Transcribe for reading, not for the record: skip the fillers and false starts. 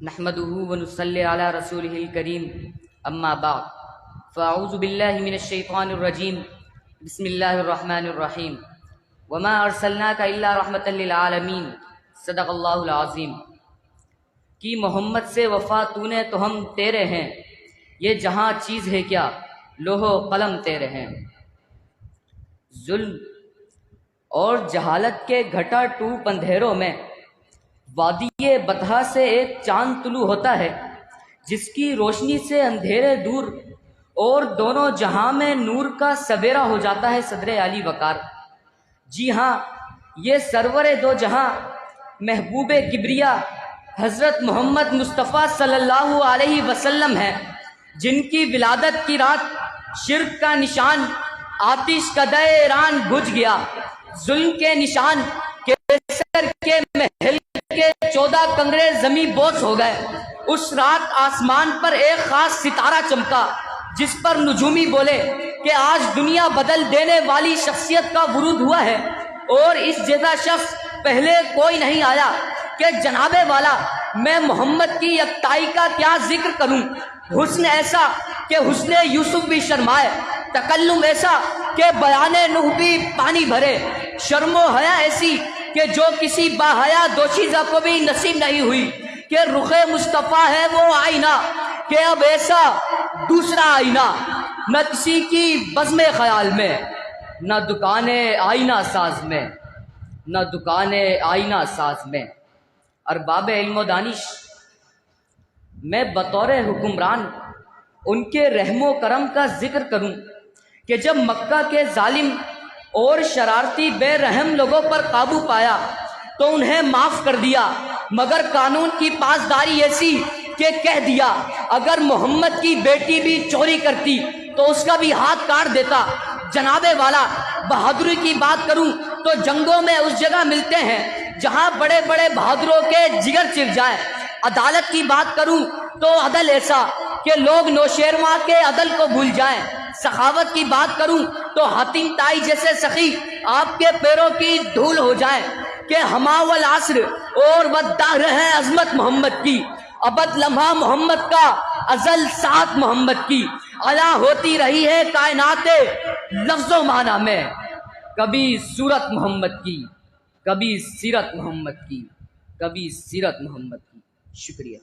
نحمده ونصلي على رسوله الكريم اما بعد فاعوذ بالله من الشيطان الرجيم بسم الله الرحمن الرحيم وما ارسلناك الا رحمة للعالمين صدق اللہ العظیم۔ کی محمد سے وفا تو نے تو ہم تیرے ہیں، یہ جہاں چیز ہے کیا لوح و قلم تیرے ہیں۔ ظلم اور جہالت کے گھٹا ٹوپ اندھیروں میں وادی بطحا سے ایک چاند طلوع ہوتا ہے، جس کی روشنی سے اندھیرے دور اور دونوں جہاں میں نور کا سویرا ہو جاتا ہے صدر علی وقار۔ جی ہاں، یہ سرور دو جہاں محبوب کبریا حضرت محمد مصطفیٰ صلی اللہ علیہ وسلم ہیں، جن کی ولادت کی رات شرک کا نشان آتش کدہ ایران بجھ گیا، ظلم کے نشان کیسر کے محل کے 14 کنگرے زمیں بوس ہو گئے۔ اس رات آسمان پر ایک خاص ستارہ چمکا، جس پر نجومی بولے کہ آج دنیا بدل دینے والی شخصیت کا ورود ہوا ہے، اور اس جیسا شخص پہلے کوئی نہیں آیا کہ جناب والا میں محمد کی یکتائی کا کیا ذکر کروں۔ حسن ایسا کہ حسن یوسف بھی شرمائے، تکلم ایسا کہ بیان نوح بھی پانی بھرے، شرم و حیا ایسی کہ جو کسی باحیا دوشیزہ کو بھی نصیب نہیں ہوئی، کہ رخ مصطفیٰ ہے وہ آئینہ کہ اب ایسا دوسرا آئینہ نہ کسی کی بزم خیال میں، نہ دکان آئینہ ساز میں، نہ دکان آئینہ ساز میں۔ ارباب علم و دانش، میں بطور حکمران ان کے رحم و کرم کا ذکر کروں کہ جب مکہ کے ظالم اور شرارتی بے رحم لوگوں پر قابو پایا تو انہیں معاف کر دیا، مگر قانون کی پاسداری ایسی کہ کہہ دیا اگر محمد کی بیٹی بھی چوری کرتی تو اس کا بھی ہاتھ کاٹ دیتا۔ جناب والا بہادری کی بات کروں تو جنگوں میں اس جگہ ملتے ہیں جہاں بڑے بڑے بہادروں کے جگر چر جائیں۔ عدالت کی بات کروں تو عدل ایسا کہ لوگ نوشیروان کے عدل کو بھول جائیں۔ سخاوت کی بات کروں تو حاتم طائی جیسے سخی آپ کے پیروں کی دھول ہو جائیں، کہ ہما والعصر اور والدہر ہے عظمت محمد کی، ابد لمحہ محمد کا ازل ساتھ محمد کی، علا ہوتی رہی ہے کائنات لفظ و معنی میں، کبھی صورت محمد کی، کبھی سیرت محمد کی، کبھی سیرت محمد کی۔ شکریہ۔